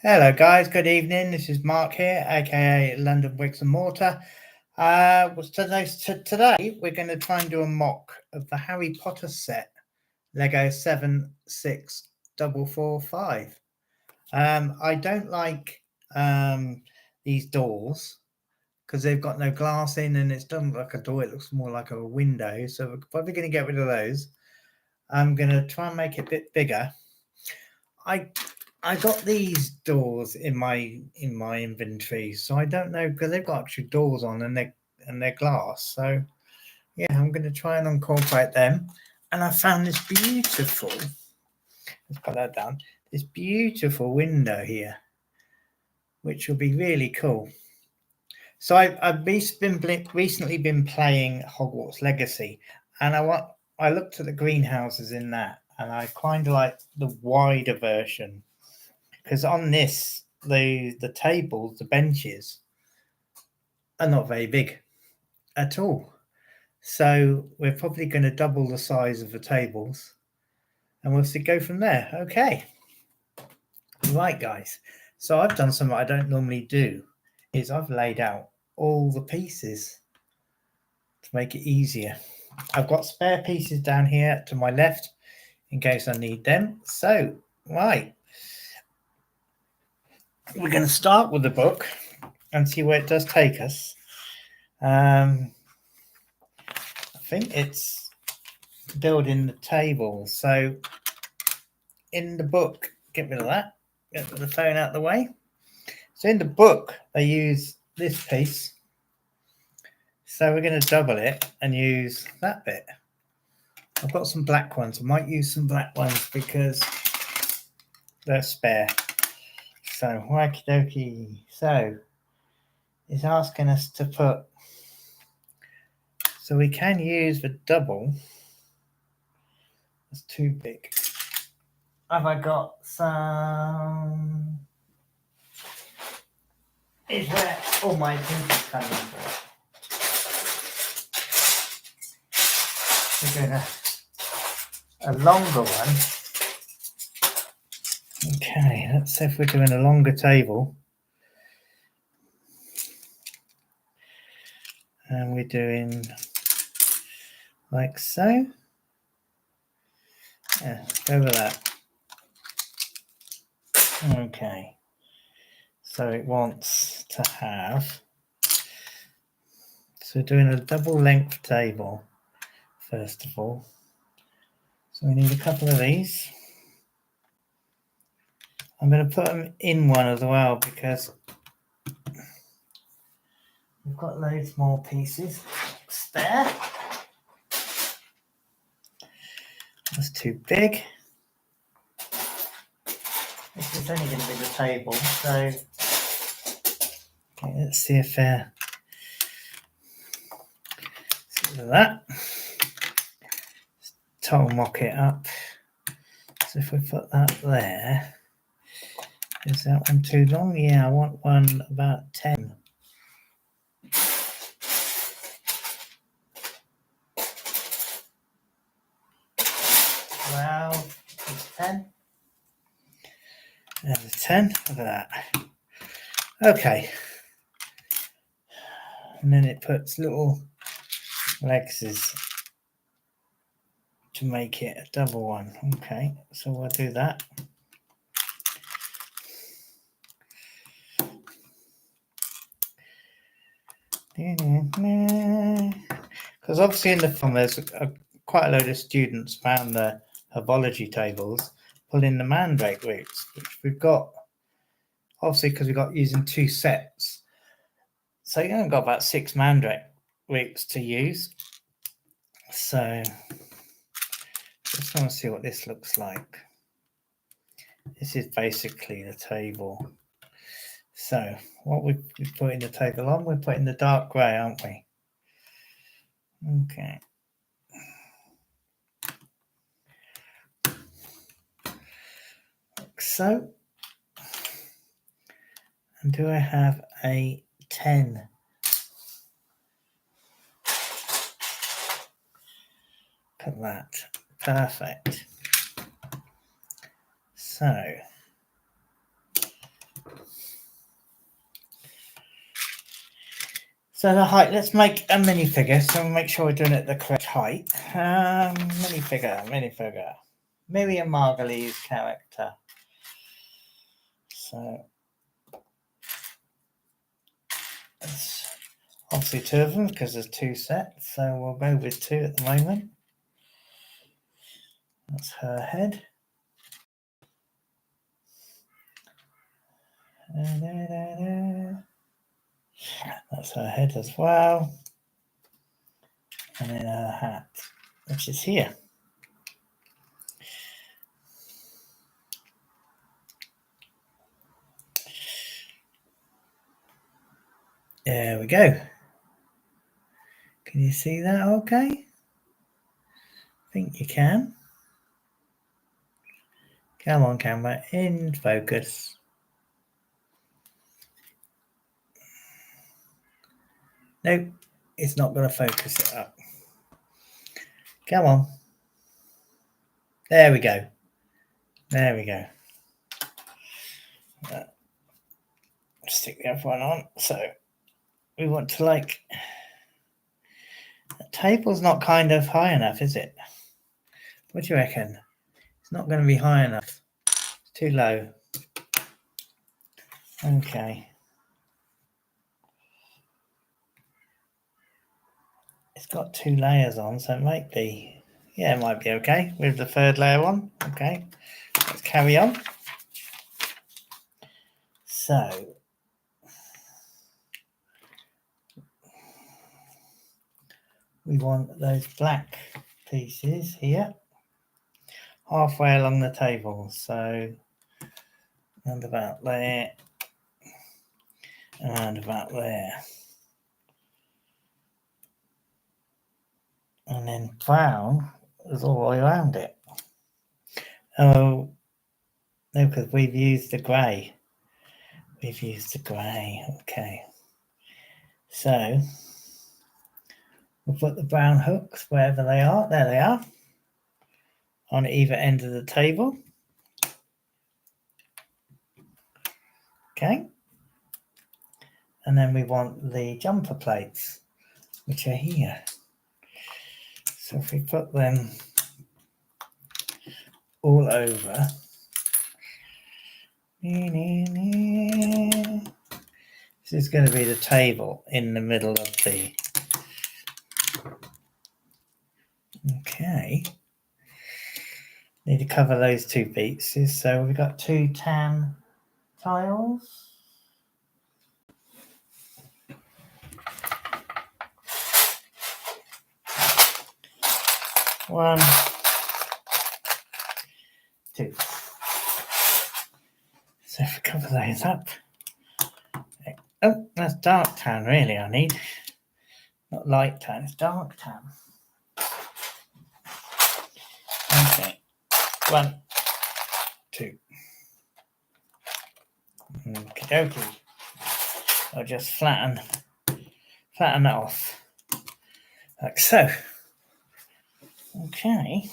Hello, guys. Good evening. This is Mark here, aka London Bricks and Mortar. Today we're going to try and do a mock of the Harry Potter set, Lego 76445. I don't like these doors because they've got no glass in, and it doesn't look like a door. It looks more like a window. So we're probably going to get rid of those. I'm going to try and make it a bit bigger. I got these doors in my inventory, so I don't know because they've got actual doors on and they're glass. So yeah, I'm going to try and incorporate them. And I found this beautiful. Let's put that down. This beautiful window here, which will be really cool. So I've recently been playing Hogwarts Legacy, and I looked at the greenhouses in that, and I kind of like the wider version. Because on this, the tables, the benches, are not very big at all. So we're probably going to double the size of the tables, and we'll go from there. Okay. Right, guys. So I've done something I don't normally do, is I've laid out all the pieces to make it easier. I've got spare pieces down here to my left in case I need them. So, right. We're going to start with the book and see where it does take us. I think it's building the table. So in the book, get rid of that. Get the phone out of the way. So in the book, they use this piece. So we're going to double it and use that bit. I've got some black ones. I might use some black ones because they're spare. So wacky dokie. So it's asking us to put. So we can use the double. It's too big. Have I got some? Is where all my pieces come in for. We're doing a longer one. Okay, let's see if we're doing a longer table. And we're doing like so. Yeah, go with that. Okay. So it wants to have. So we're doing a double length table, first of all. So we need a couple of these. I'm going to put them in one as well because we've got loads more pieces spare. That's too big. This is only going to be the table, so okay, let's see if that. Total mock it up. So if we put that there, is that one too long? Yeah, I want one about 10. 12, 10. There's a 10. Look at that. Okay. And then it puts little legs to make it a double one. Okay, so we'll do that. Because obviously in the film there's quite a load of students found the herbology tables pulling the mandrake roots, which we've got obviously because we've got using 2 sets. So you only got about 6 mandrake roots to use. So just want to see what this looks like. This is basically the table. So what we're putting the table on, we're putting the dark grey, aren't we? Okay. Like so. And do I have a 10? Look at that. Perfect. So So the height, let's make a minifigure, so we'll make sure we're doing it the correct height. Minifigure. Miriam Margolyes character. So it's obviously 2 of them because there's 2 sets, so we'll go with 2 at the moment. That's her head. That's her head as well. And then her hat, which is here. There we go. Can you see that okay? I think you can. Come on, camera, in focus. Nope, it's not going to focus it up. Come on. There we go. There we go. Stick the other one on. So we want to the table's not kind of high enough, is it? What do you reckon? It's not going to be high enough. It's too low. Okay. It's got 2 layers on, so it might be, it might be okay with the 3rd layer on. Okay, let's carry on. So we want those black pieces here, halfway along the table. So around about there, around about there. And then brown is all the way around it. Oh, no, because we've used the grey. Okay. So we'll put the brown hooks wherever they are. There they are. On either end of the table. Okay. And then we want the jumper plates, which are here. So if we put them all over. This is going to be the table in the middle of the... Okay. Need to cover those 2 pieces. So we've got 2 tan tiles. One, 2. So if we cover those up. Oh, that's dark tan really I need. Not light tan, it's dark tan. Okay. 1, 2. Okie dokie. I'll just flatten that off. Like so. Okay.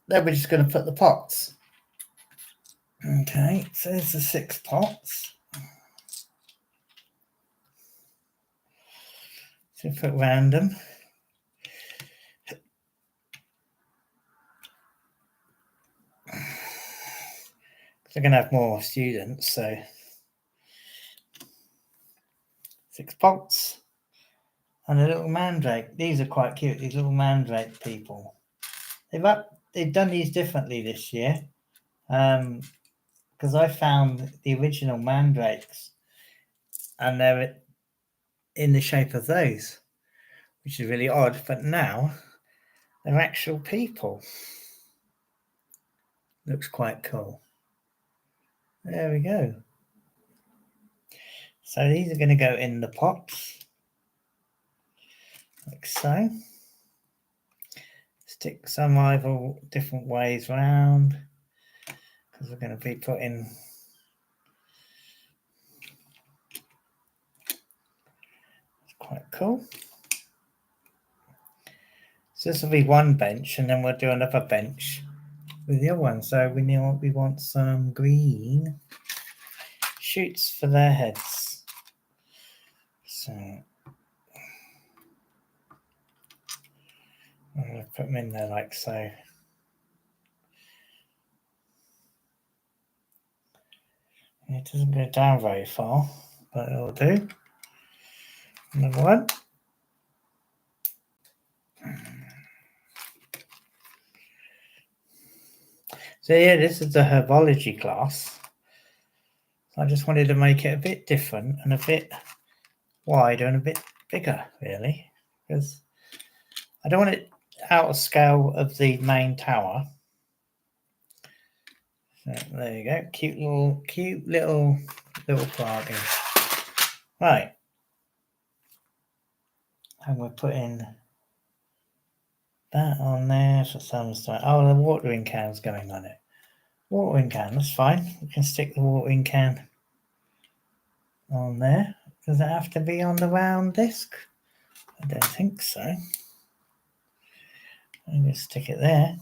Then we're just going to put the pots. Okay, so there's the 6 pots. So put random. We're going to have more students, so 6 pots and a little mandrake. These are quite cute, these little mandrake people. They've done these differently this year because I found the original mandrakes and they're in the shape of those, which is really odd, but now they're actual people. Looks quite cool. There we go. So these are going to go in the pots, like so. Stick some either different ways round, because we're going to be putting it's quite cool. So this will be one bench, and then we'll do another bench with the other one. So we want some green chutes for their heads. So I'm going to put them in there like so. It doesn't go down very far, but it'll do. Another one. So yeah, this is the herbology class. I just wanted to make it a bit different and a bit wider and a bit bigger, really, because I don't want it out of scale of the main tower. So there you go, cute little party. Right, and we're putting that on there for some time. Oh, the watering can's going on it. Watering can, that's fine. We can stick the watering can on there. Does it have to be on the round disc? I don't think so. I'm going to stick it there.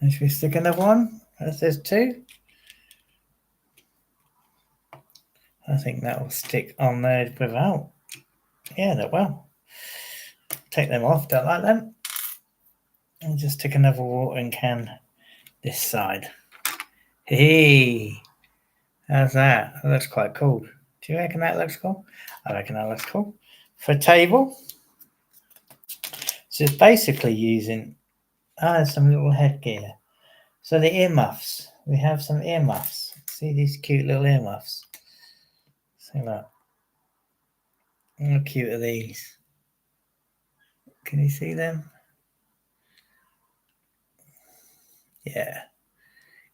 And should we stick another one? As there's two. I think that will stick on there without. Yeah, that will. Take them off, don't like them. And just stick another watering can this side. Hey, how's that? That looks quite cool. Do you reckon that looks cool? I reckon that looks cool. For a table, so it's basically using some little headgear. So the earmuffs, we have some earmuffs. See these cute little earmuffs? See that? How cute are these? Can you see them? Yeah,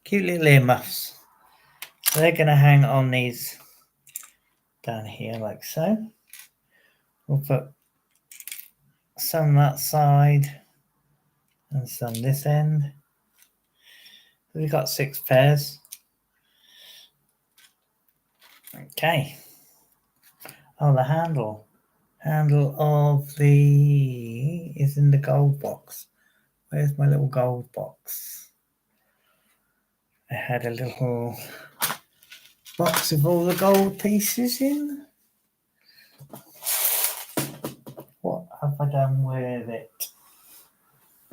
cute little earmuffs. So they're going to hang on these down here like so. We'll put some that side and some this end. We've got 6 pairs. Okay. Oh, the handle of the is in the gold box. Where's my little gold box? I had a little box of all the gold pieces in. What have I done with it?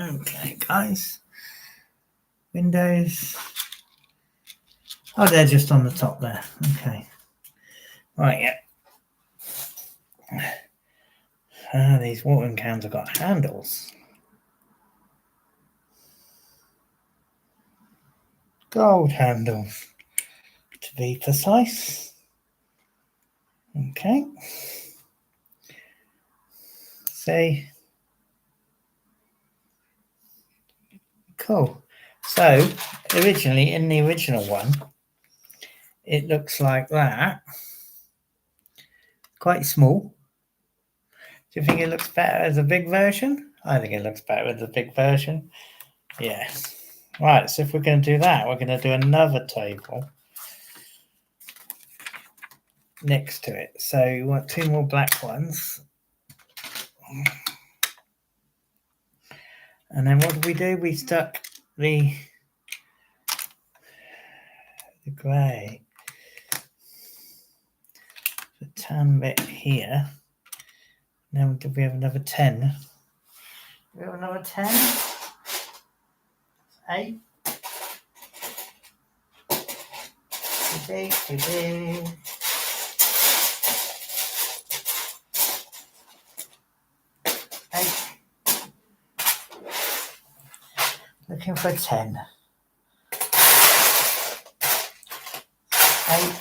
Okay, guys. Windows. Oh, they're just on the top there. Okay. Right, yeah. These watering cans have got handles. Gold handles, to be precise. Okay. See. Cool. So, originally, in the original one, it looks like that. Quite small. Do you think it looks better as a big version? I think it looks better as a big version. Yes. Right, so if we're going to do that, we're going to do another table next to it. So you want 2 more black ones. And then what did we do? We stuck the grey, the tan bit here. Now did we have another 10? We have another 10. 8. Looking for 10. 8.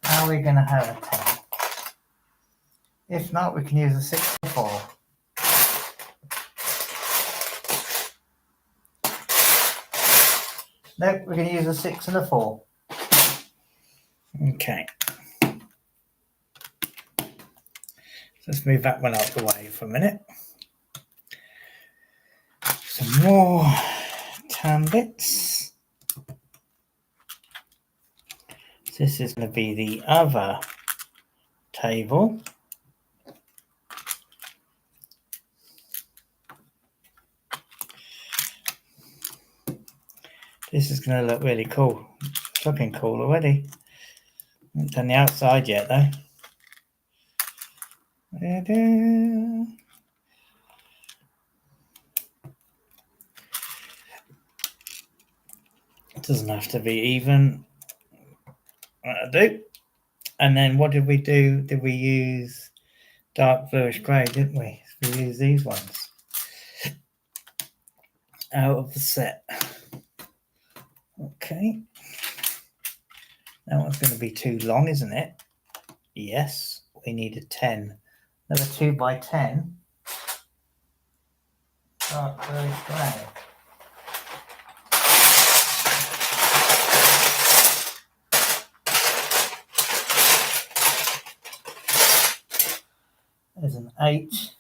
Now we're going to have a 10. If not, we can use a 6 or 4. Nope, we're going to use a 6 and a 4. Okay. Let's move that one out of the way for a minute. Some more tan bits. This is going to be the other table. This is going to look really cool. It's looking cool already. Haven't done the outside yet though. It doesn't have to be even. That'll do. And then what did we do? Did we use dark bluish grey, didn't we? We used these ones out of the set. Okay. That one's going to be too long, isn't it? Yes, we need a 10. Another 2x10. Dark bluish grey. There's an 8.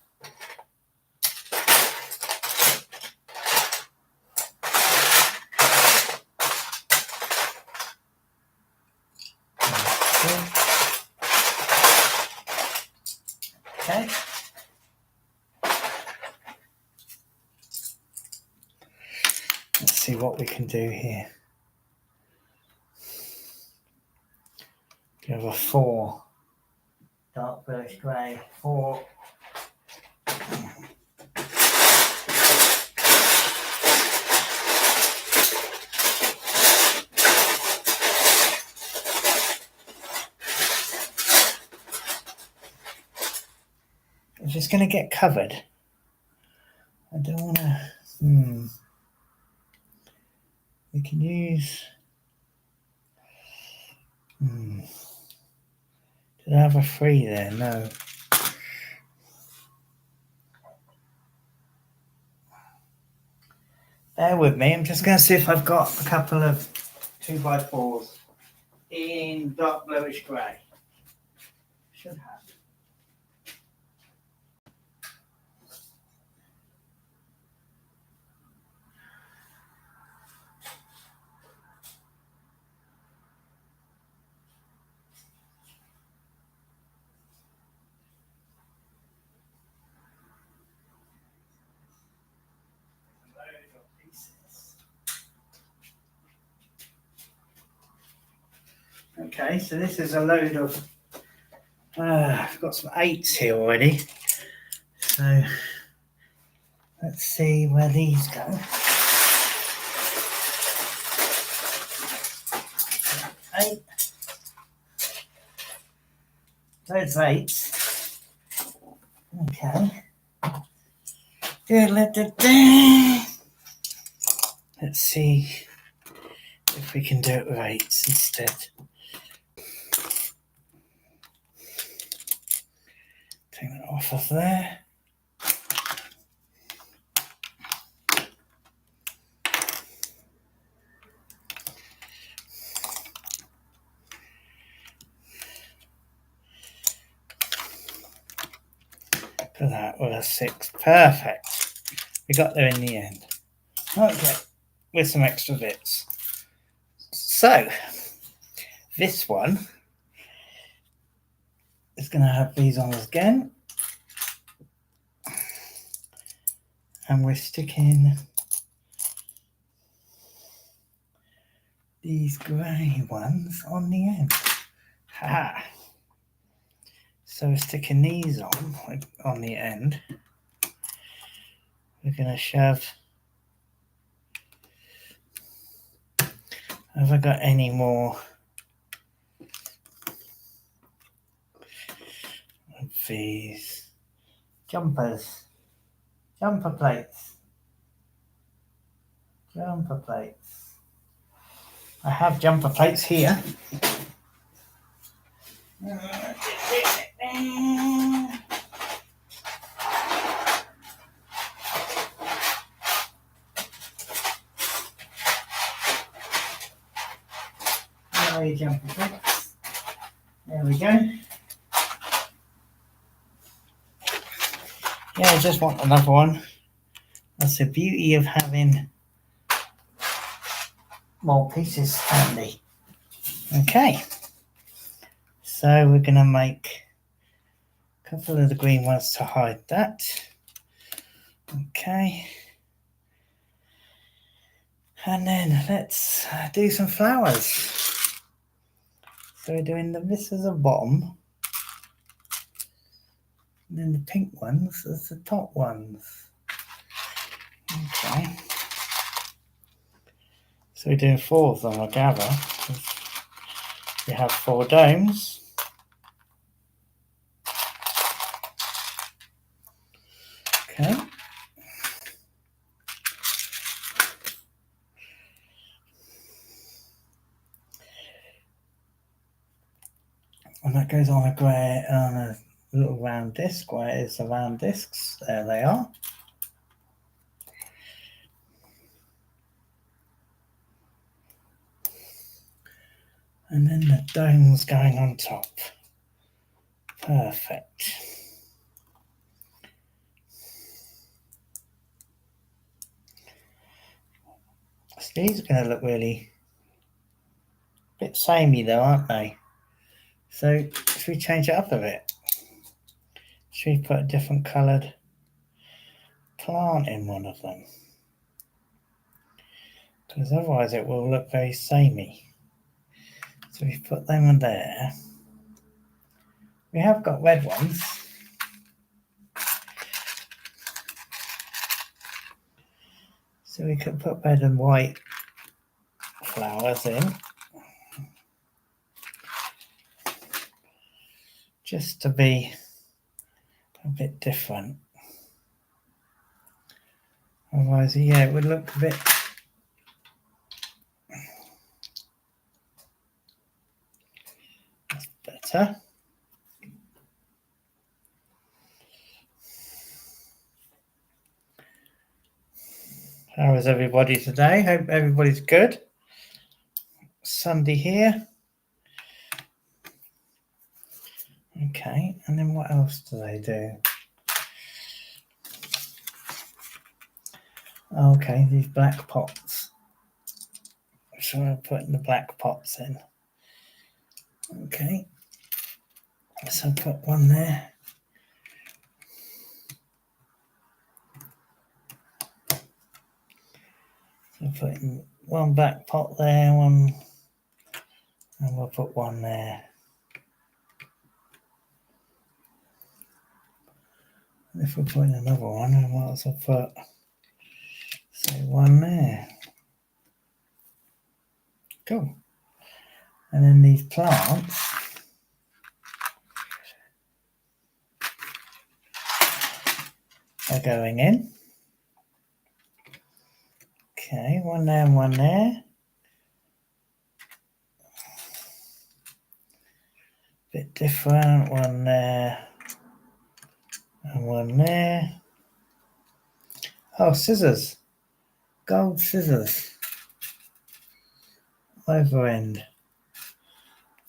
Okay. Let's see what we can do here. We have a 4. Dark bluish grey. 4. If it's going to get covered, I don't want to. We can use. Did I have a 3 there? No. Bear with me. I'm just going to see if I've got a couple of 2x4s in dark bluish grey. Should have. Okay, so this is a load of. I've got some 8s here already. So let's see where these go. 8. Those 8s. Okay. Let's see if we can do it with 8s instead. Take that off of there. Put that with a 6. Perfect. We got there in the end. Okay, with some extra bits. So, this one is going to have these on again. And we're sticking these grey ones on the end. Ha! So we're sticking these on the end. We're going to shove. Have I got any more of these jumpers? Jumper plates. Jumper plates. I have jumper plates here. Jumper plates. There we go. Yeah, I just want another one. That's the beauty of having more pieces handy. Okay, so we're going to make a couple of the green ones to hide that. Okay. And then let's do some flowers. So we're doing this as a bottom. And then the pink ones as the top ones. Okay. So we're doing 4 of them, I gather. We have 4 domes. Okay. And that goes on a little round disc. Where is the round discs? There they are. And then the dome's going on top. Perfect. So these are going to look really a bit samey though, aren't they? So should we change it up a bit? Should we put a different coloured plant in one of them? Because otherwise it will look very samey. So we put them in there. We have got red ones. So we could put red and white flowers in. Just to be a bit different. Otherwise, yeah, it would look a bit... That's better. How is everybody today? Hope everybody's good. Sunday here. Okay, and then what else do they do? Okay, these black pots. So I'm putting the black pots in. Okay, so put one there. So putting one black pot there, one, and we'll put one there. And if we're putting another one, I might as well put, say, one there. Cool. And then these plants are going in. Okay, one there and one there. Bit different, one there and one there. Oh, scissors. Gold scissors. Over end.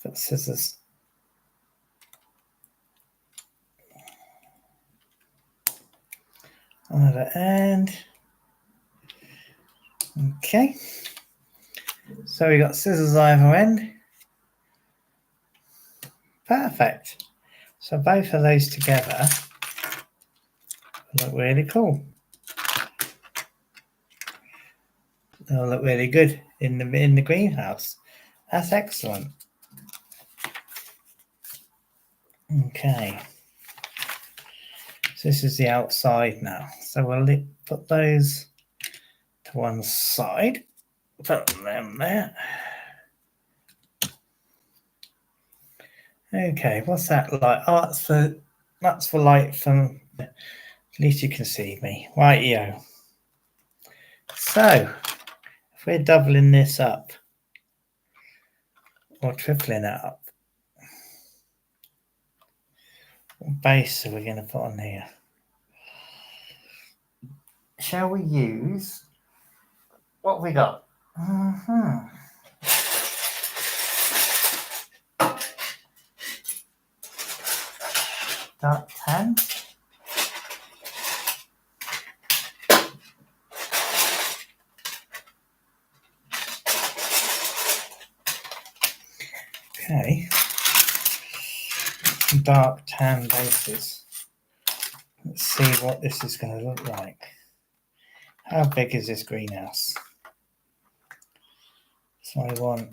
Put scissors. Over end. Okay. So we got scissors either end. Perfect. So both of those together look really cool. They'll look really good in the greenhouse. That's excellent. Okay. So this is the outside now. So we'll put those to one side. Put them there. Okay, what's that like? Oh, that's for light from. At least you can see me. Rightio. So if we're doubling this up or tripling it up, what base are we going to put on here? Shall we use what have we got? Dark tan. Okay. Some dark tan bases. Let's see what this is going to look like. How big is this greenhouse? So I want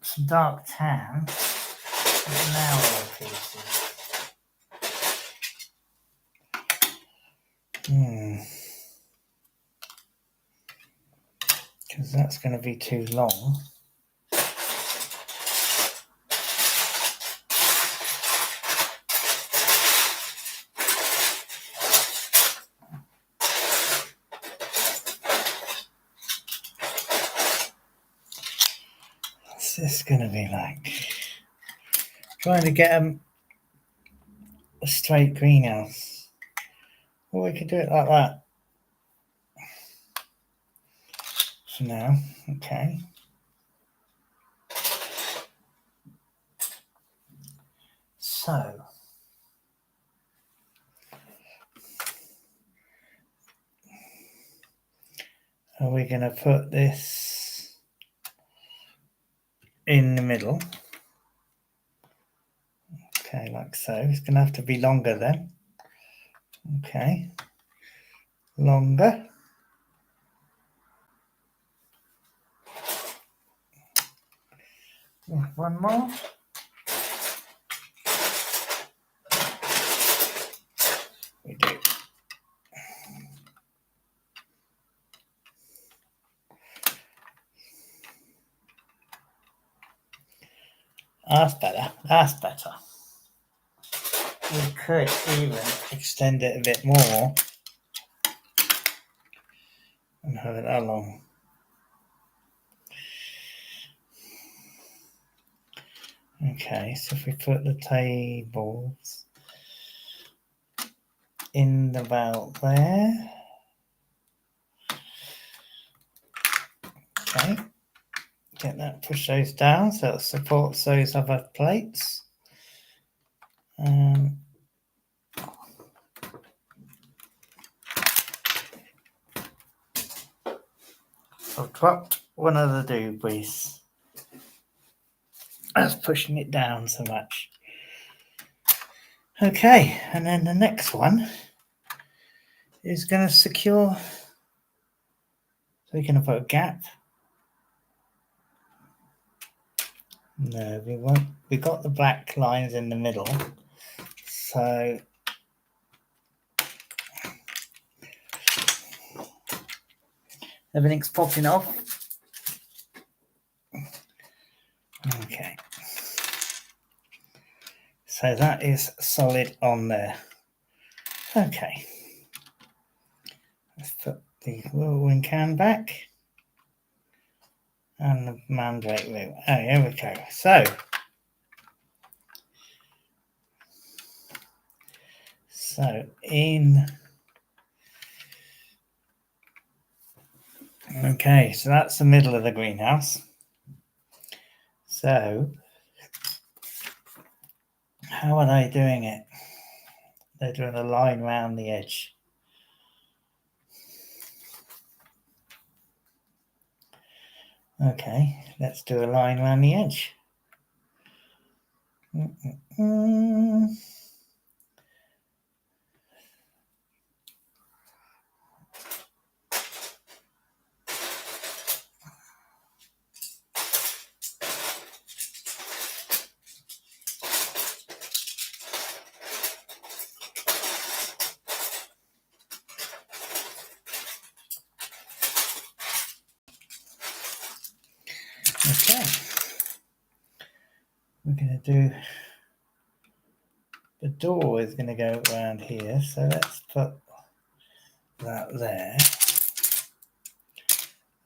some dark tan and narrow pieces. Because that's going to be too long. What's this going to be like? Trying to get a straight greenhouse. Well, we could do it like that for now. Okay. So are we going to put this in the middle? Okay, like so. It's going to have to be longer then. Okay. Longer. One more. We do. That's better. That's better. We could even extend it a bit more and have it that long. Okay, so if we put the tables in about there. Okay, get that, push those down so it supports those other plates. I've dropped one of the doobies. That's pushing it down so much. Okay, and then the next one is going to secure. So we're going to put a gap. No, we won't. We got the black lines in the middle, so everything's popping off. Okay, so that is solid on there. Okay, let's put the whirlwind can back and the mandrake root. Oh, here we go. So in. Okay, so that's the middle of the greenhouse. So how are they doing it? They're doing a line around the edge. Okay, let's do a line around the edge. Okay, we're going to do, the door is going to go around here, so let's put that there.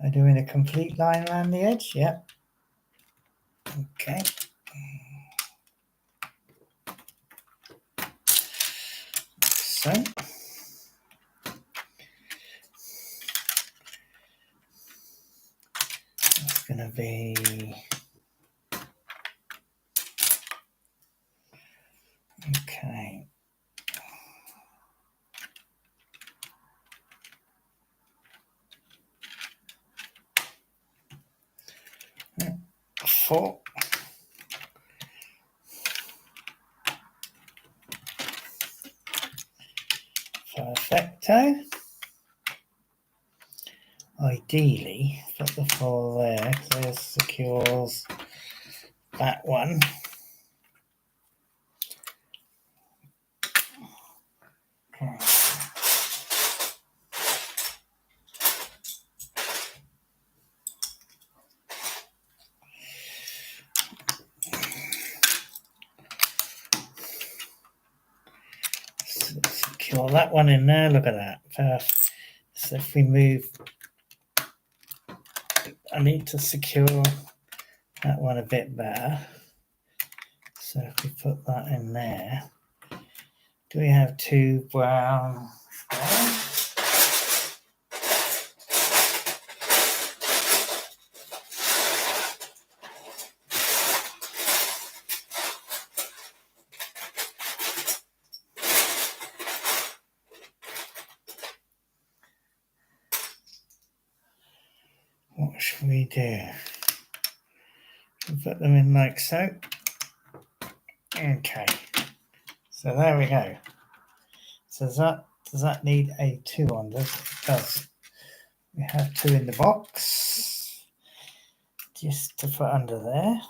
I'm doing a complete line around the edge, yep. Okay. So. It's going to be. Okay. Four. Perfecto. ideally put the 4 there because this secures that one. Okay. Secure that one in there. Look at that. So if we move, I need to secure that one a bit better. So if we put that in there, do we have 2 brown squares? What should we do? We'll put them in like so. Okay. So there we go. So does that need a 2 on? Does it? Does. We have 2 in the box. Just to put under there.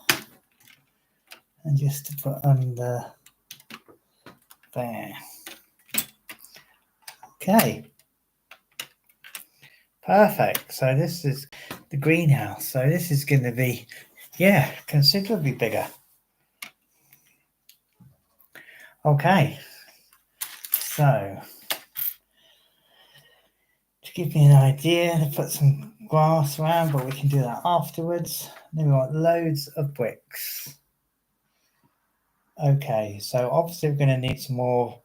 And just to put under there. Okay. Perfect. So this is the greenhouse. So this is going to be, yeah, considerably bigger. Okay. So to give you an idea, to put some grass around, but we can do that afterwards. Then we want loads of bricks. Okay, so obviously we're going to need some more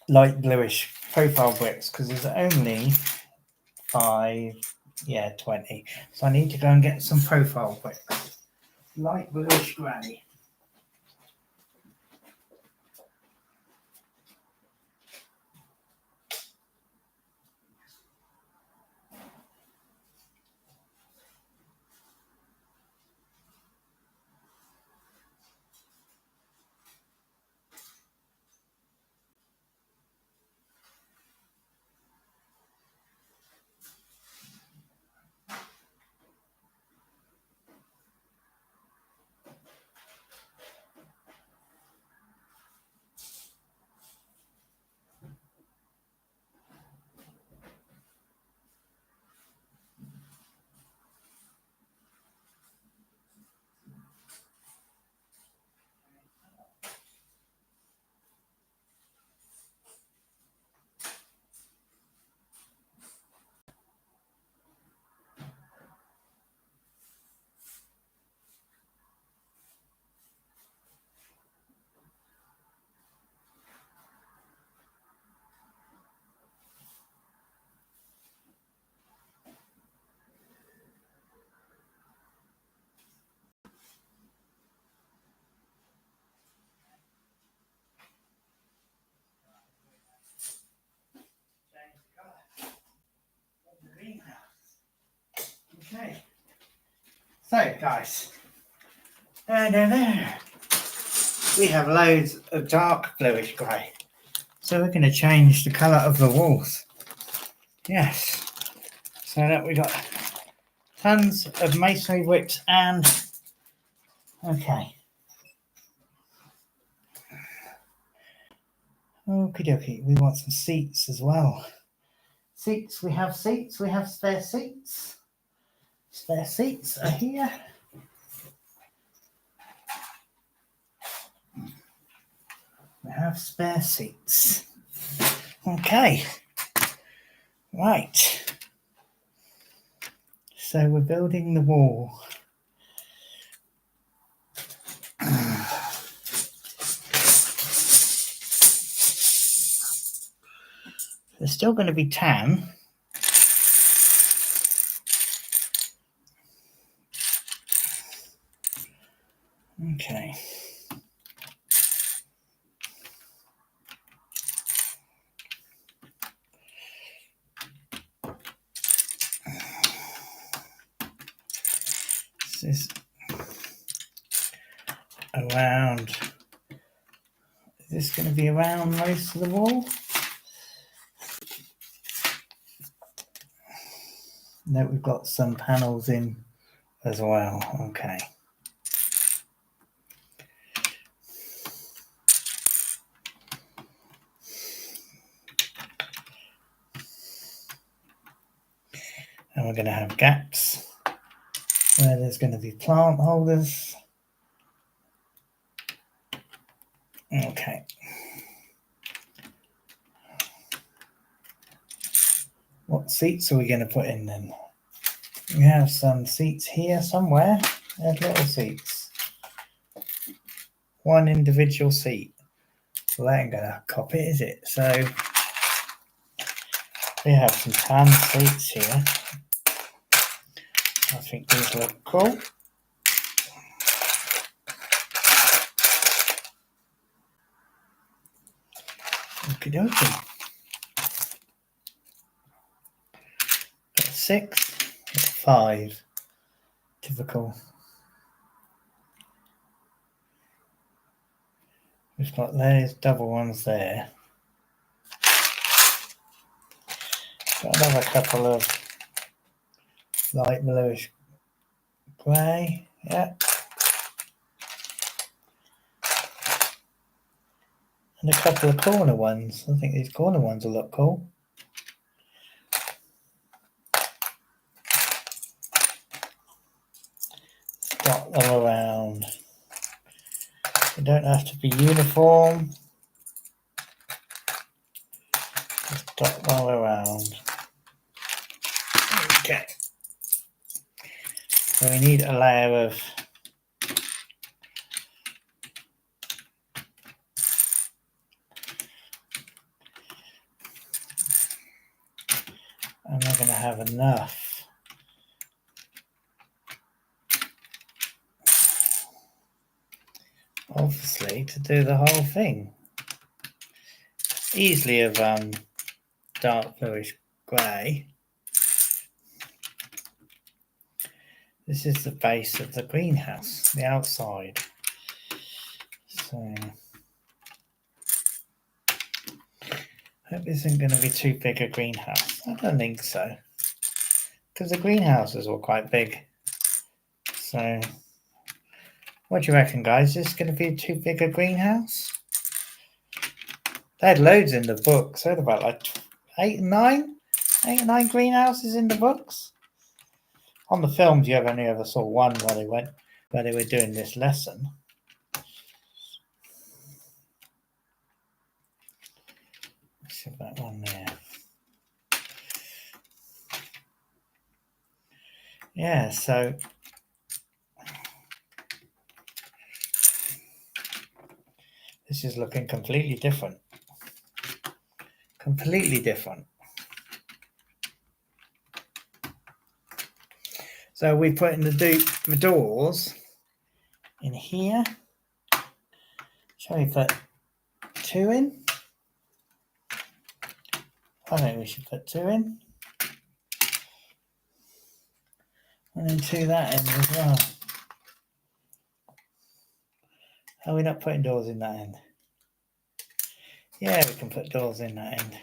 light bluish profile bricks because there's only 5, 20. So I need to go and get some profile bricks. Light bluish grey. Okay. So guys, there. We have loads of dark bluish grey. So we're going to change the colour of the walls. Yes. So that we got tons of masonry bricks and okay. Okie dokie, we want some seats as well. Seats, we have spare seats. Spare seats are here. We have spare seats. Okay. Right. So we're building the wall. They're still going to be tan. Okay. This is around. Is this going to be around most of the wall? Note we've got some panels in as well. Okay. And we're going to have gaps where there's going to be plant holders. Okay. What seats are we going to put in then? We have some seats here somewhere. There's little seats. One individual seat. Well, that ain't going to copy it, is it? So we have some tan seats here. I think these look cool. Okie dokie. Got 6, got 5. Typical. We've got those double ones there. Got another couple of light bluish grey. Yeah. And a couple of corner ones. I think these corner ones will look cool. Dot them around. They don't have to be uniform. Just dot them around. Okay. So we need a layer of I'm not going to have enough. Obviously, to do the whole thing. Easily of dark bluish grey. This is the base of the greenhouse, the outside. So hope this isn't going to be too big a greenhouse. I don't think so, because the greenhouses were quite big. So what do you reckon, guys? Is this going to be too big a greenhouse? They had loads in the books. They had about like 8 or 9 greenhouses in the books. On the films, you only ever saw one where they were doing this lesson. Let's have that one there. Yeah, so this is looking completely different. Completely different. So we put in the doors in here. Shall we put 2 in? I think we should put 2 in. And then 2 that end as well. Are we not putting doors in that end? Yeah, we can put doors in that end.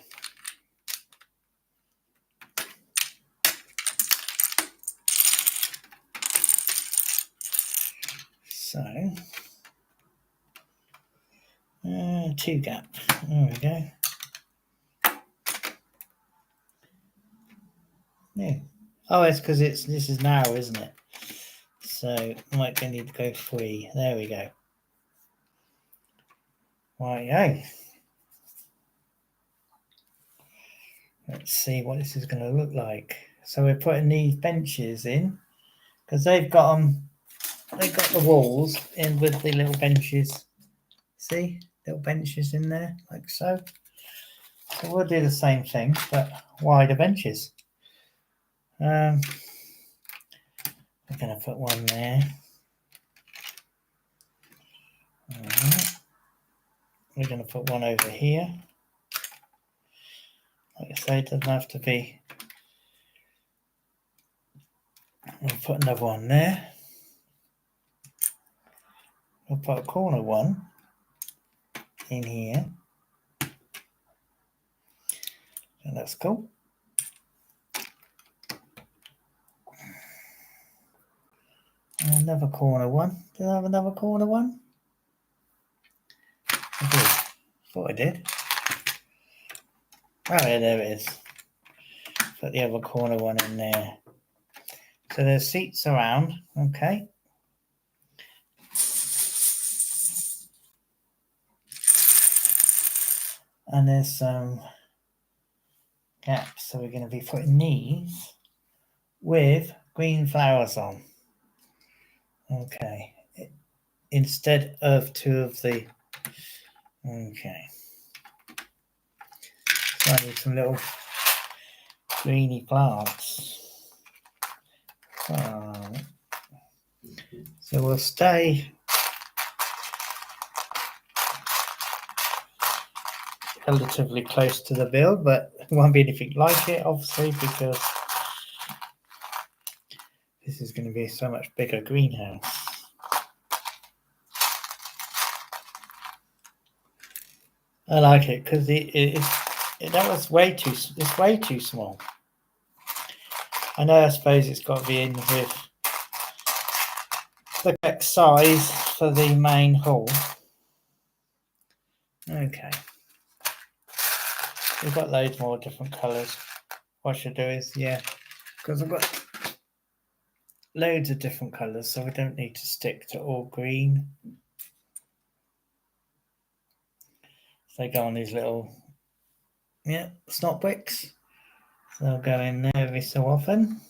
So, 2 gap. There we go. Yeah. Oh, it's because this is narrow, isn't it? So might need to go 3. There we go. Right, let's see what this is going to look like. So we're putting these benches in because they've got the walls in with the little benches. See, little benches in there like so. So we'll do the same thing, but wider benches. We're going to put one there. We're going to put one over here. Like I say, it doesn't have to be. We'll put another one there. We'll put a corner one in here. And that's cool. Another corner one. Did I have another corner one? I did. Thought I did. Oh yeah, there it is. Put the other corner one in there. So there's seats around, okay. And there's some gaps, so we're going to be putting these with green flowers on. Okay. Instead of two of the... Okay. So I need some little greeny plants. So we'll stay relatively close to the build, but it won't be anything like it, obviously, because this is going to be so much bigger greenhouse. I like it because that was it's way too small. I know, I suppose it's got to be in with the correct size for the main hall. Okay. We've got loads more different colours. What I should do is, yeah, because I've got loads of different colours, so we don't need to stick to all green. So they go on these little, snot bricks. So they'll go in there every so often.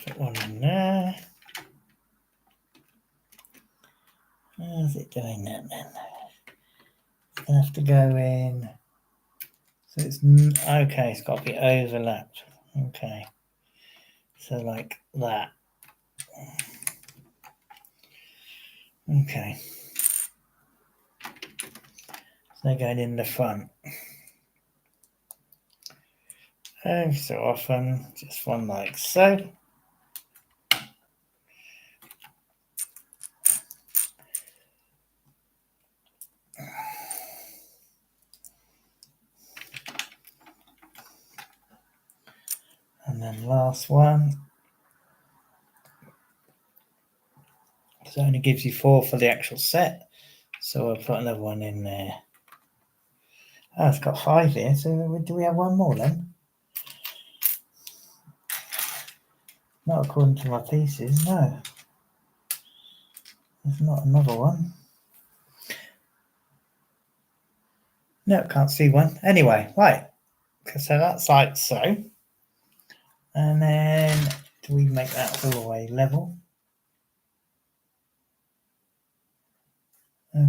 Put one in there. How's it doing that then? It's going to have to go in. So it's okay, it's got to be overlapped. Okay. So like that. Okay. So they're going in the front. Every so often, just one like so. And then last one. So it only gives you 4 for the actual set. So we'll put another one in there. Oh, it's got 5 here. So do we have one more then? Not according to my pieces, no. There's not another one. No, can't see one. Anyway, right. So that's like so. And then do we make that all the way level?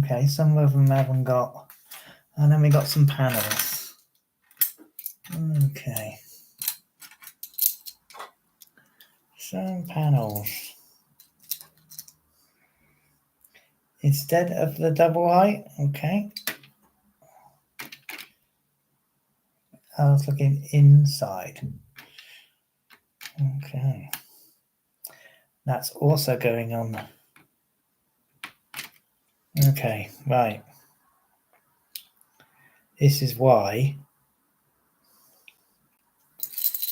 Okay, some of them haven't got. And then we got some panels. Okay. Some panels. Instead of the double height, okay. I was looking inside. Okay. That's also going on. Okay, right. This is why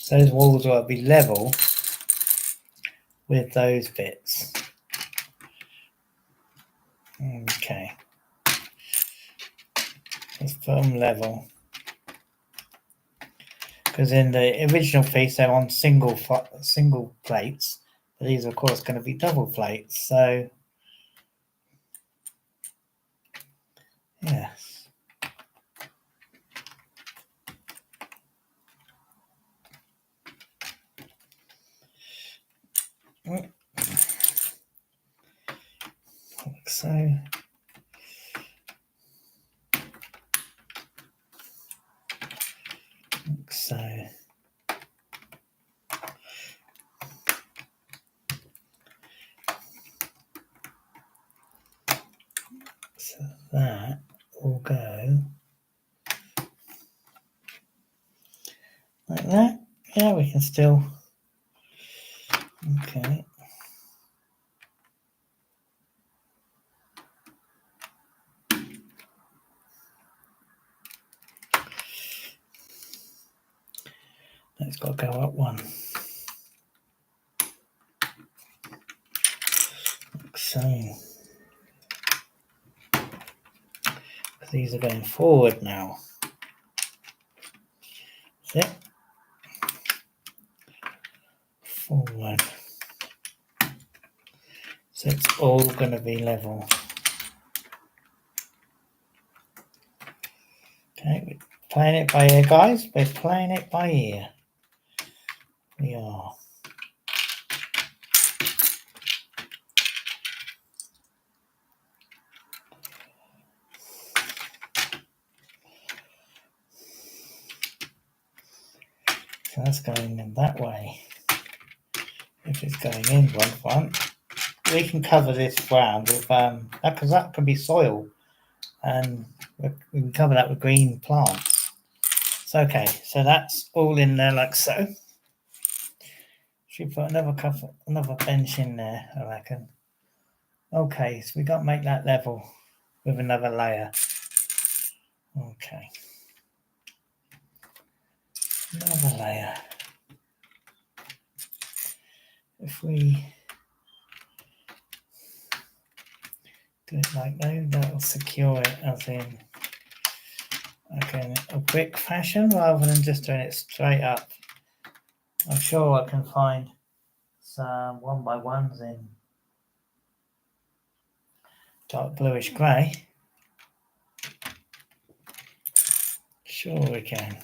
those walls will be level with those bits. Okay. Let's put them level. Because in the original piece they're on single plates, but these are of course going to be double plates. So yes. Like so. Like so. So that will go like that. Yeah, we can still. Okay. It's got to go up one. Like so. These are going forward now. That's it. Forward. So it's all going to be level. Okay, we're playing it by ear, guys. We're playing it by ear. We are. So that's going in that way. If it's going in one, we can cover this ground with because that could be soil, and we can cover that with green plants. So okay, so that's all in there like so. Should put another bench in there, I reckon. Okay, so we got to make that level with another layer. Okay. Another layer. If we do it like that, that'll secure it as in a brick fashion rather than just doing it straight up. I'm sure I can find some 1x1s in dark bluish grey. Sure we can.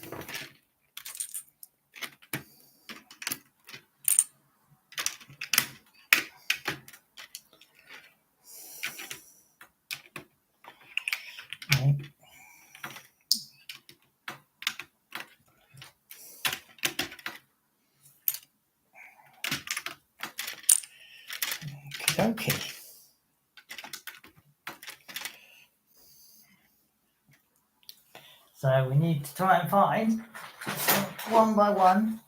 Right. Okay. So we need to try and find 1x1.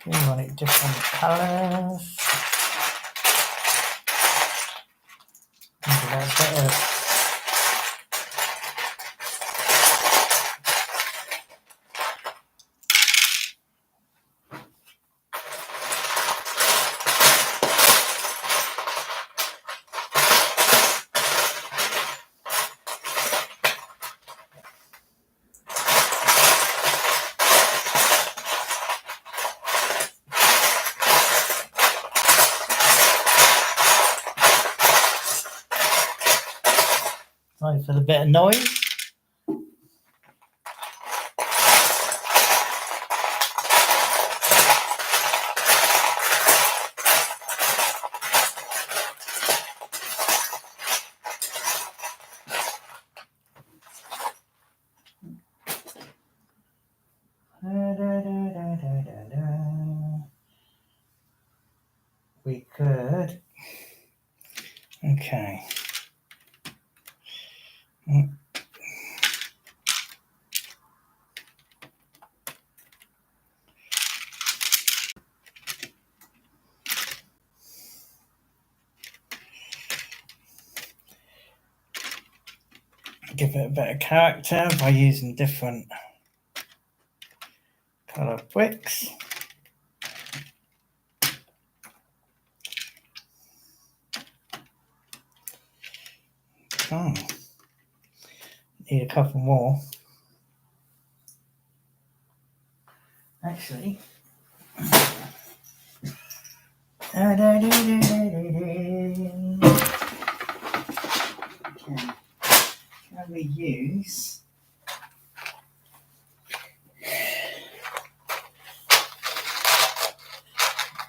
We want it different colours. Sorry for the bit of noise. We could. Okay. Give it a bit of character by using different colour bricks. Oh, need a couple more. Actually, can we use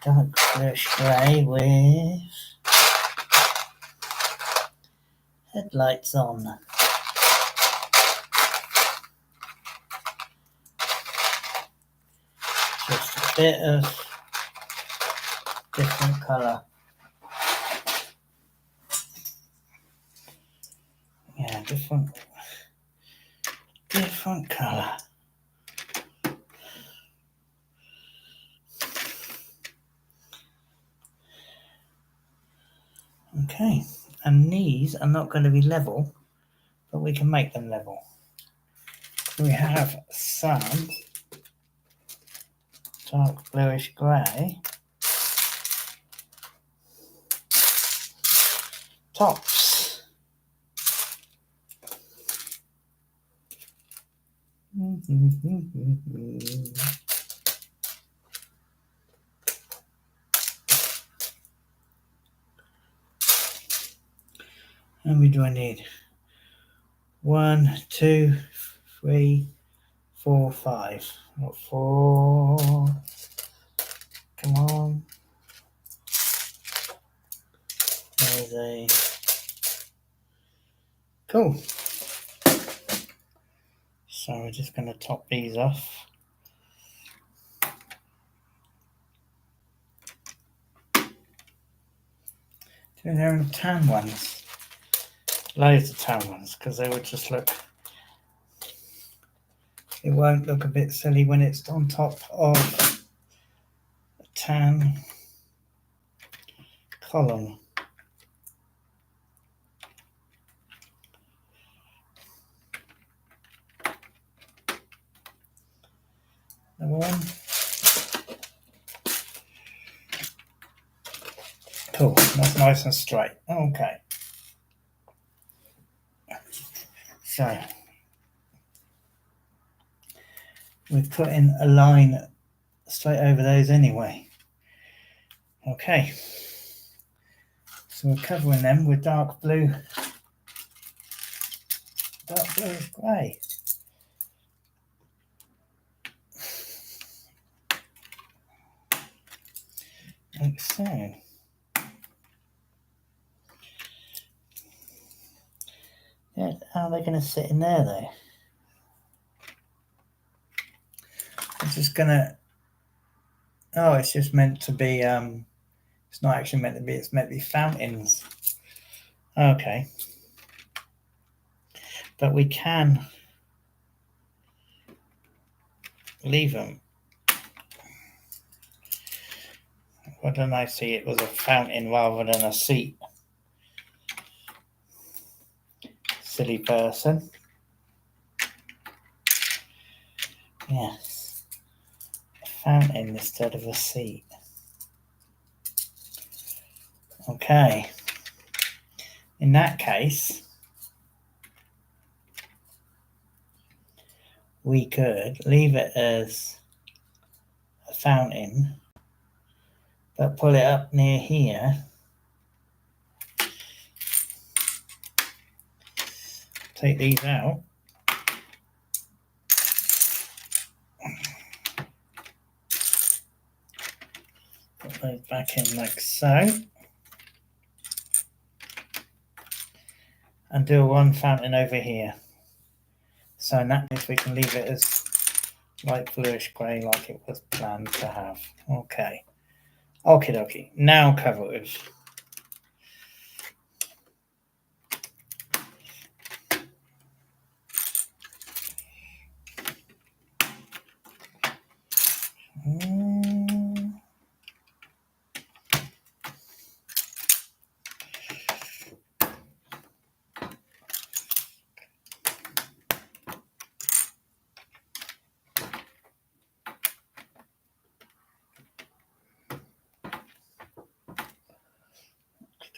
dark bluish grey with headlights on? Just a bit of different colour. Yeah, different colour. Okay, and these are not going to be level, but we can make them level. We have some dark bluish grey tops. How many do I need? 1, 2, 3, 4, 5. Not 4. Come on. There's a cool. So we're just going to top these off. There are tan ones. Loads of tan ones, because they would just look. It won't look a bit silly when it's on top of a tan column. Number one. Cool, that's nice and straight. Okay. So we've put in a line straight over those anyway. Okay. So we're covering them with dark bluish grey. Like so. Yeah, how are they going to sit in there though? It's just going to... Oh, it's just meant to be... It's not actually meant to be, it's meant to be fountains. Okay. But we can leave them. Why don't I see it was a fountain rather than a seat? Silly person. Yes. A fountain instead of a seat. Okay. In that case, we could leave it as a fountain, but pull it up near here. Take these out. Put those back in like so. And do one fountain over here. So in that case we can leave it as light bluish grey like it was planned to have. Okay. Okie dokie. Now cover it with.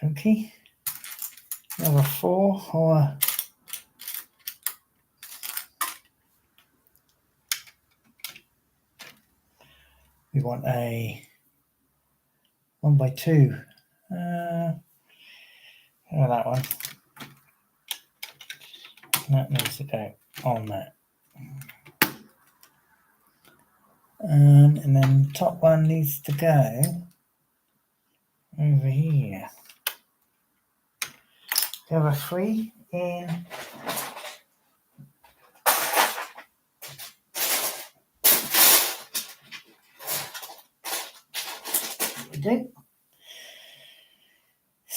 Okay. Number 4 or we want a 1x2. That one. That needs to go on that. And then the top one needs to go over here. The other 3 in. We do.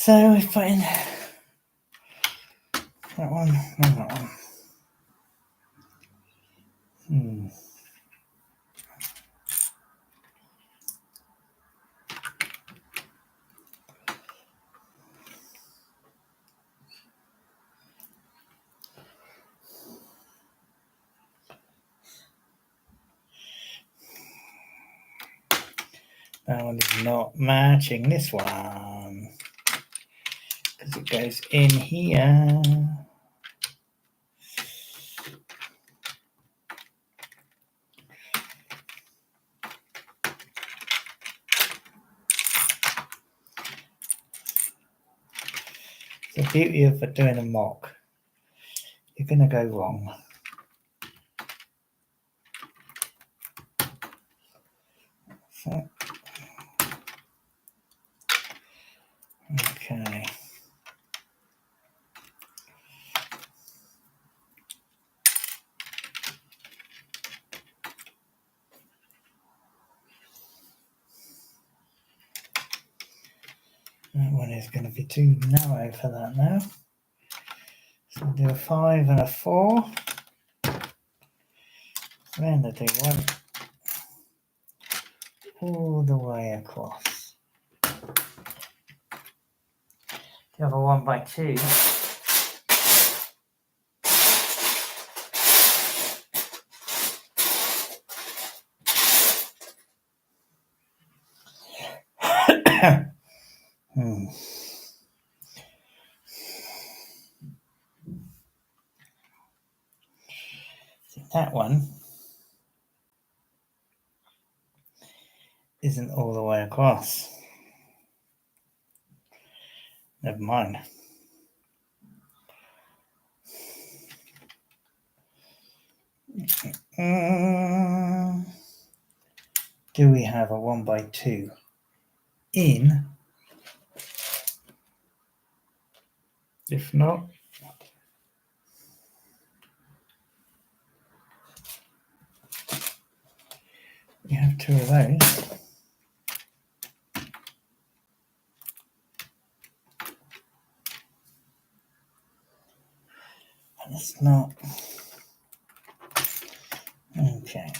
So we put in that one and that one. That one is not matching this one because it goes in here. The beauty of doing a mock, you're going to go wrong. So, okay. That one is going to be too narrow for that now. So we'll do a 5 and a 4. Then we'll do one all the way across. The other 1 by 2. So that one isn't all the way across. Never mind. Do we have a 1 by 2 in? If not, we have 2 of those. And it's not. Okay.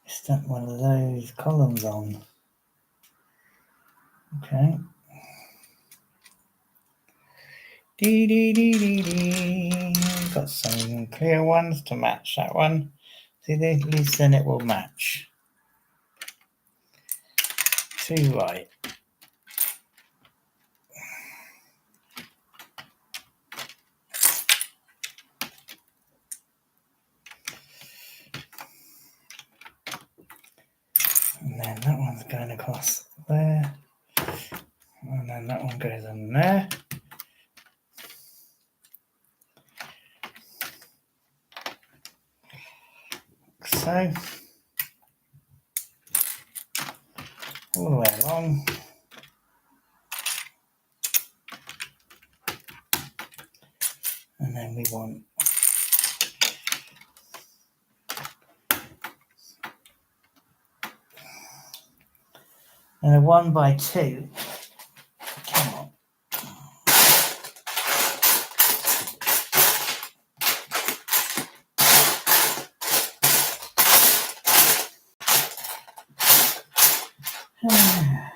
Stuck one of those columns on. Okay. Got some clear ones to match that one. See, at least then it will match. 2 right. And then that one's going across there. And then that one goes on there. So, all the way along. And then we want and a 1 by 2. Come on.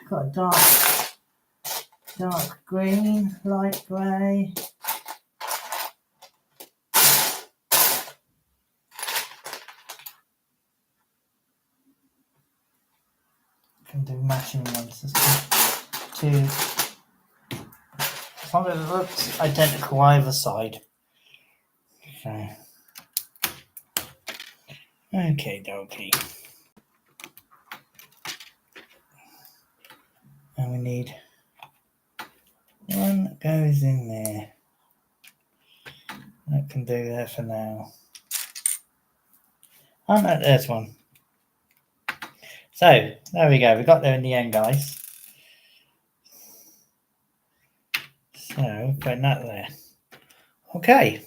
Got a dark green, light grey. Can do matching ones to as long as it looks identical either side. So, okay, dokie. And we need one that goes in there. That can do that for now. Oh no, there's one. So there we go. We got there in the end, guys. So putting that there. Okay.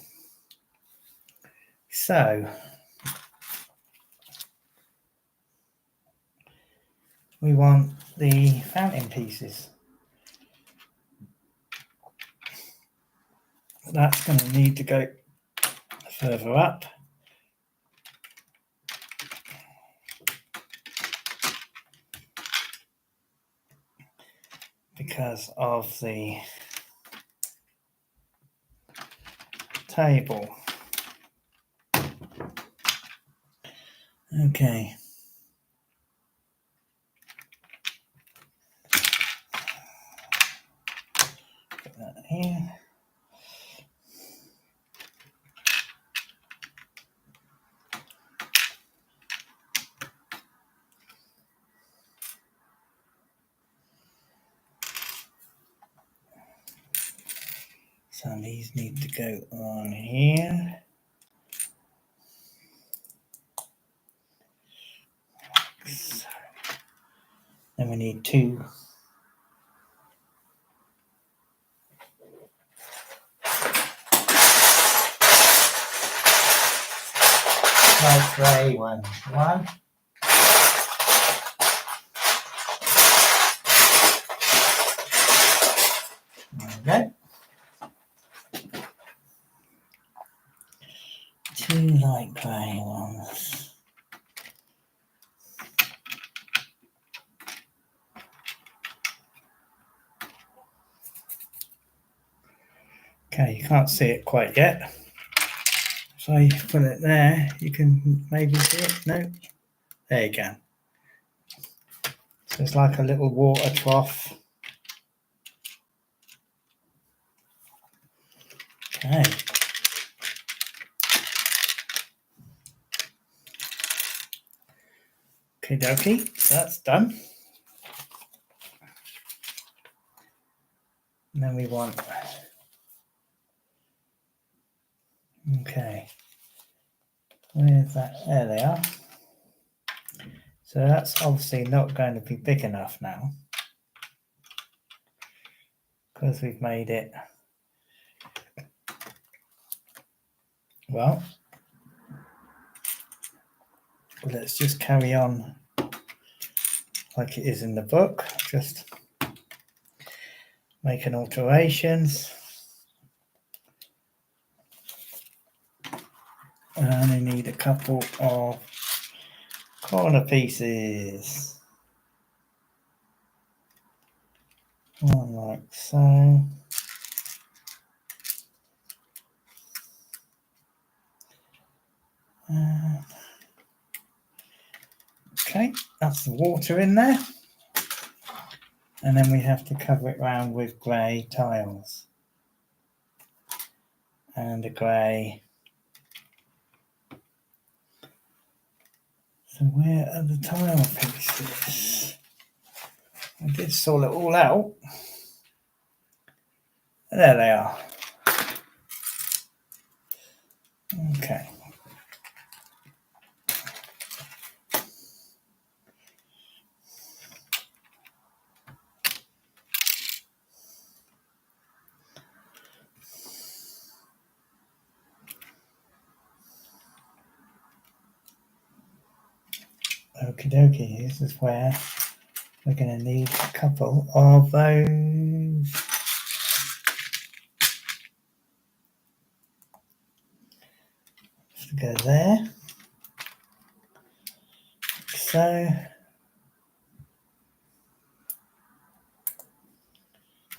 So we want the fountain pieces. That's going to need to go further up. Because of the table. Okay. Put that here. So these need to go on here. So, then we need two. Light grey one. One. There we go. Two light grey ones. Okay, you can't see it quite yet. So you put it there, you can maybe see it. No, there you go. So it's like a little water trough. Okay. Okie dokie, that's done. And then we want, okay, where's that? There they are. So that's obviously not going to be big enough now because we've made it, well, let's just carry on like it is in the book, just making alterations. And I need a couple of corner pieces. One like so. Okay, that's the water in there. And then we have to cover it round with grey tiles. And a grey. So where are the tile pieces? I did sort it all out. There they are. Okay. Okie dokie, this is where we're going to need a couple of those. Just go there. So.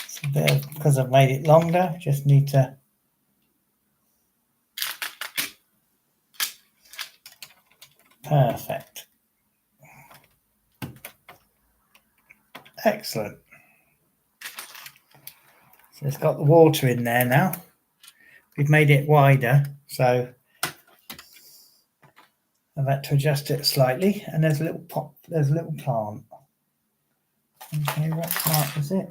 It's a bit of, because I've made it longer, just need to perfect. Excellent. So it's got the water in there now. We've made it wider, so I've had to adjust it slightly. And there's a little pop, there's a little plant. Okay, what plant is it?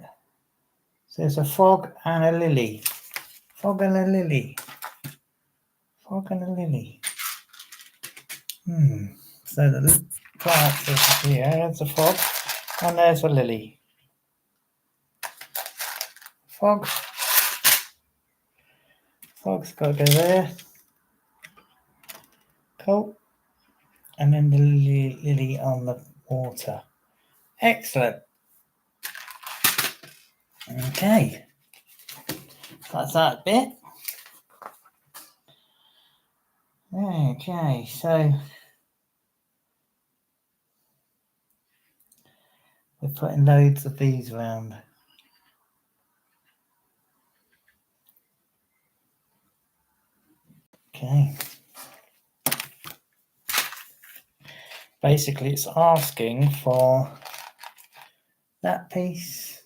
So there's a frog and a lily. Frog and a lily. Frog and a lily. So the plant is here. There's a frog and there's a lily. Frog. Frog's got to go there. Cool. And then the lily on the water. Excellent. Okay. That's that bit. Okay, so we're putting loads of these around. Okay. Basically, it's asking for that piece.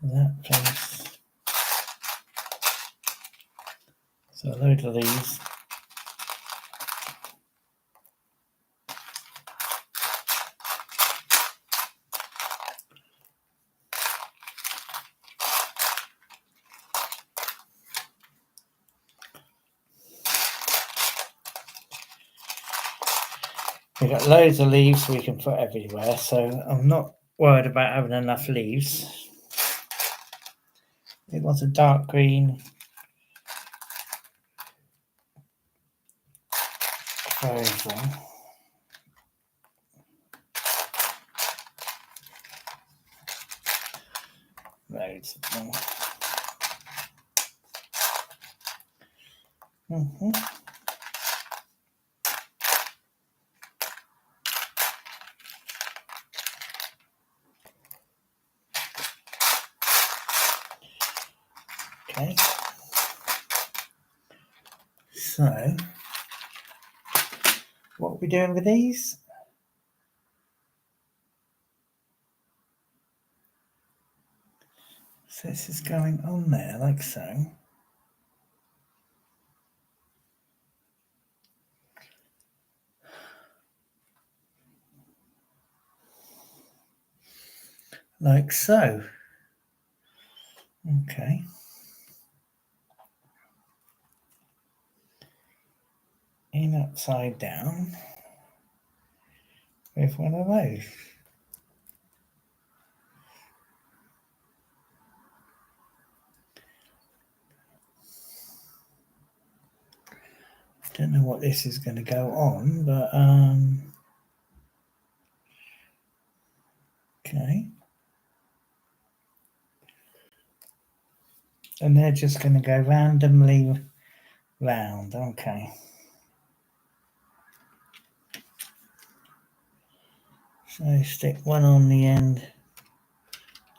That piece. So a load of these. We've got loads of leaves we can put everywhere, so I'm not worried about having enough leaves. It wants a dark green. Proposal. Loads of them. Okay. So, what are we doing with these? So this is going on there, like so. Like so. Okay. In upside down with one of those. Don't know what this is going to go on, but okay. And they're just going to go randomly round. Okay. So stick one on the end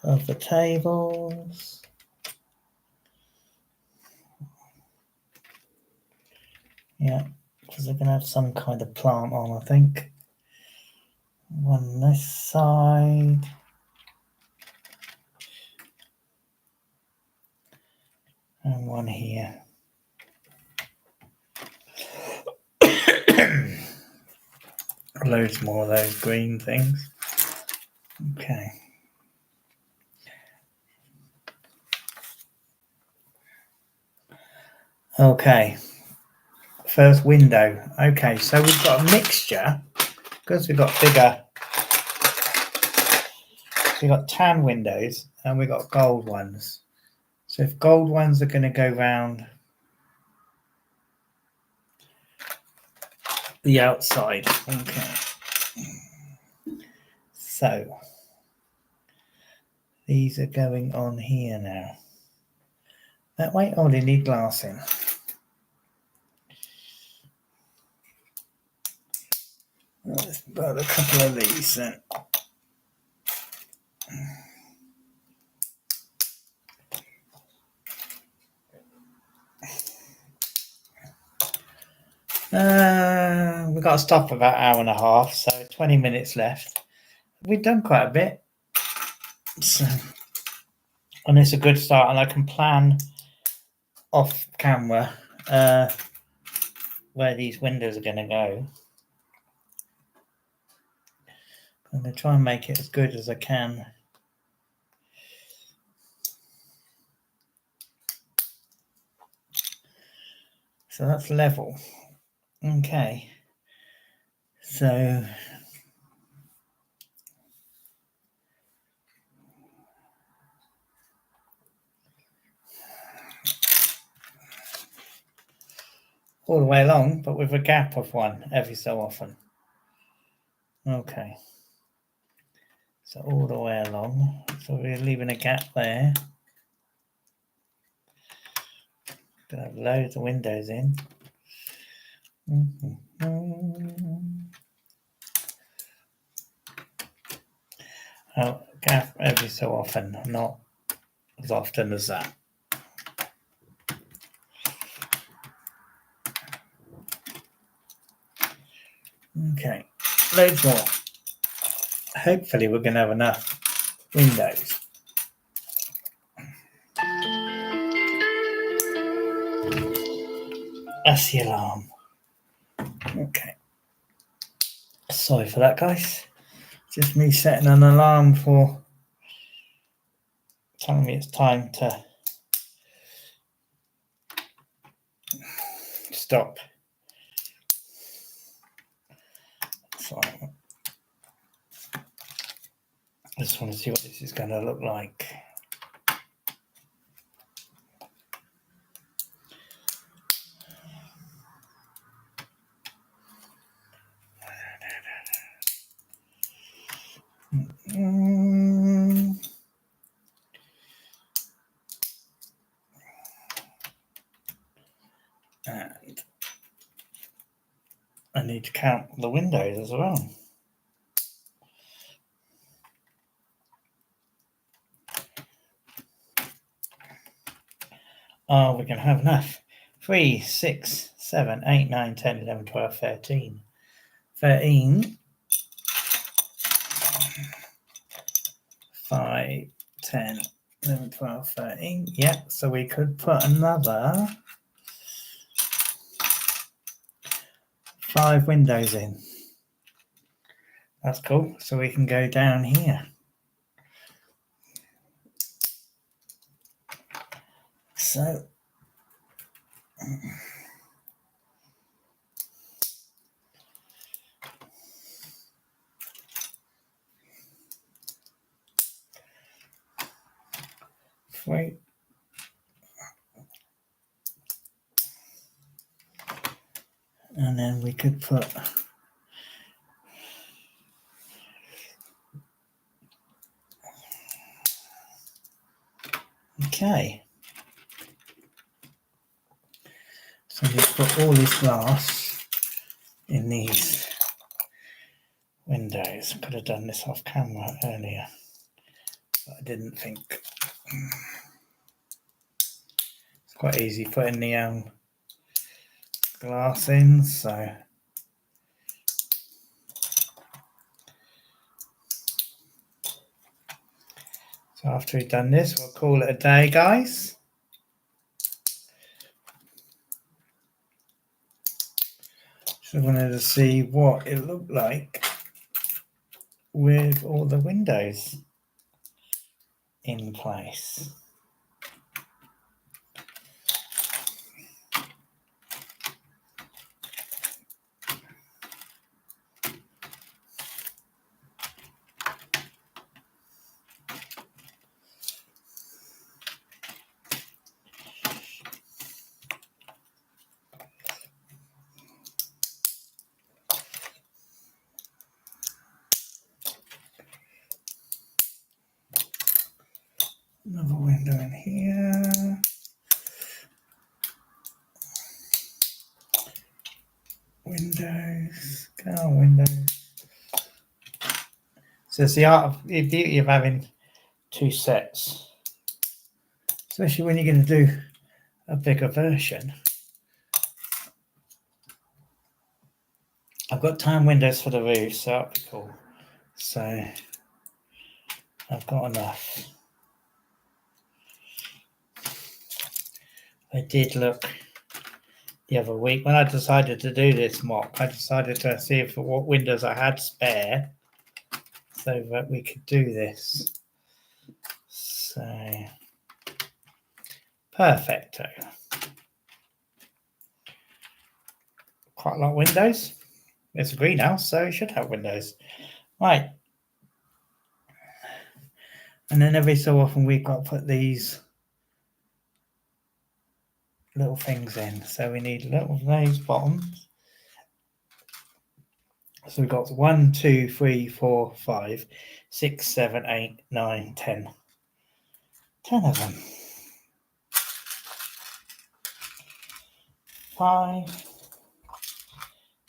of the tables. Yeah, because they're going to have some kind of plant on, I think. One this side. And one here. Loads more of those green things. Okay. Okay. First window. Okay, so we've got a mixture because we've got bigger. We've got tan windows and we've got gold ones. So if gold ones are going to go round the outside. Okay. So these are going on here now. That way, oh, they need glass in. Let's put a couple of these then. We've got to stop about an hour and a half, so 20 minutes left. We've done quite a bit. So, and it's a good start, and I can plan off camera where these windows are going to go. I'm going to try and make it as good as I can. So that's level. Okay. So all the way along, but with a gap of one every so often. Okay. So all the way along. So we're leaving a gap there. Gonna have loads of windows in. Oh, gap every so often, not as often as that. Okay, loads more. Hopefully we're going to have enough windows. That's the alarm. Okay. Sorry for that, guys. Just me setting an alarm for telling me it's time to stop. Sorry. I just want to see what this is going to look like. And I need to count the windows as well. Oh, we're going to have enough. 3, 6, 7, 8, 9, 10, 11, 12, 13. 13. 5, 10, 11, 12, 13. Yeah, so we could put another 5 windows in. That's cool. So we can go down here. So three. And then we could put okay. So we put all this glass in these windows. Could have done this off camera earlier, but I didn't think. It's quite easy putting the glass in, so after we've done this, we'll call it a day, guys. So I wanted to see what it looked like with all the windows in place. Another window in here. Windows. Go on, windows. So it's the beauty of having 2 sets, especially when you're going to do a bigger version. I've got time windows for the roof, so that'll be cool. So I've got enough. I did look the other week when I decided to do this mock. I decided to see what windows I had spare so that we could do this. So, perfecto. Quite a lot of windows. It's a greenhouse, so it should have windows. Right. And then every so often we've got to put these little things in. So we need little those bottoms. So we've got 1, 2, 3, 4, 5, 6, 7, 8, 9, 10. 10 of them. 5,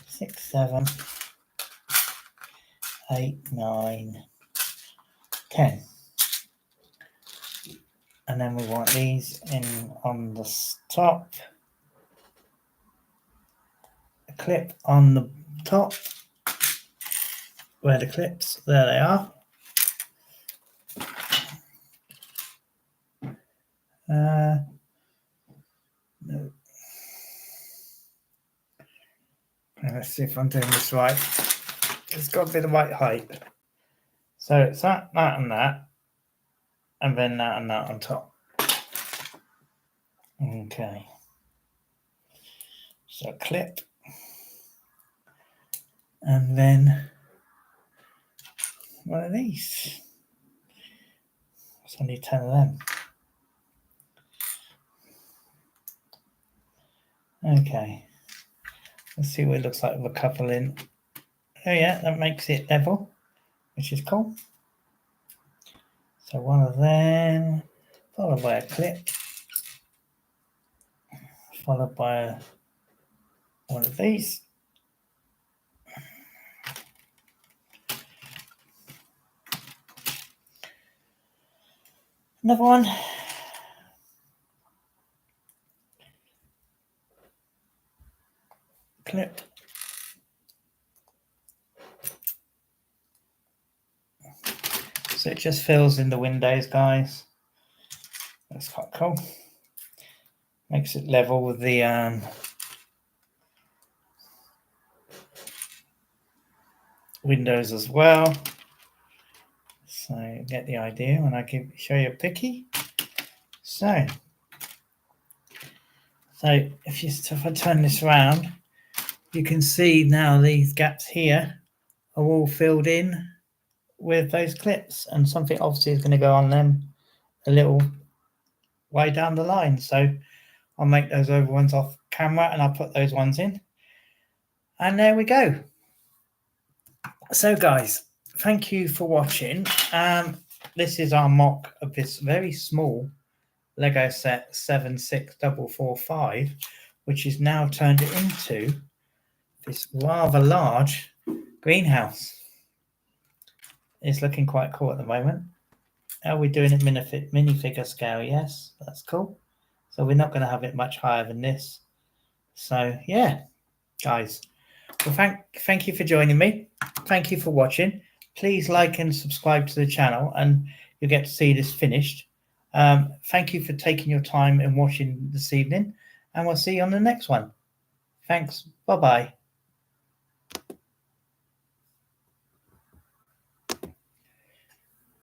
6, 7, 8, 9, 10. And then we want these in on the top. A clip on the top. Where the clips, there they are. No. Let's see if I'm doing this right. It's got to be the right height. So it's that, and that, and then that and that on top. Okay. So clip. And then one of these. So I need 10 of them. Okay. Let's see what it looks like with a couple in. Oh yeah, that makes it level, which is cool. So one of them, followed by a clip, followed by one of these. Another one. Clip. So it just fills in the windows, guys. That's quite cool. Makes it level with the windows as well. So get the idea when I show you a picky. So if I turn this around, you can see now these gaps here are all filled in with those clips, and something obviously is going to go on them a little way down the line. So I'll make those over ones off camera and I'll put those ones in. And there we go. So guys, thank you for watching. This is our mock of this very small Lego set 76445, which is now turned into this rather large greenhouse. It's looking quite cool at the moment. Are we doing it minifigure scale? Yes, that's cool. So we're not going to have it much higher than this. So yeah, guys. Well, thank you for joining me. Thank you for watching. Please like and subscribe to the channel, and you'll get to see this finished. Thank you for taking your time and watching this evening, and we'll see you on the next one. Thanks. Bye-bye.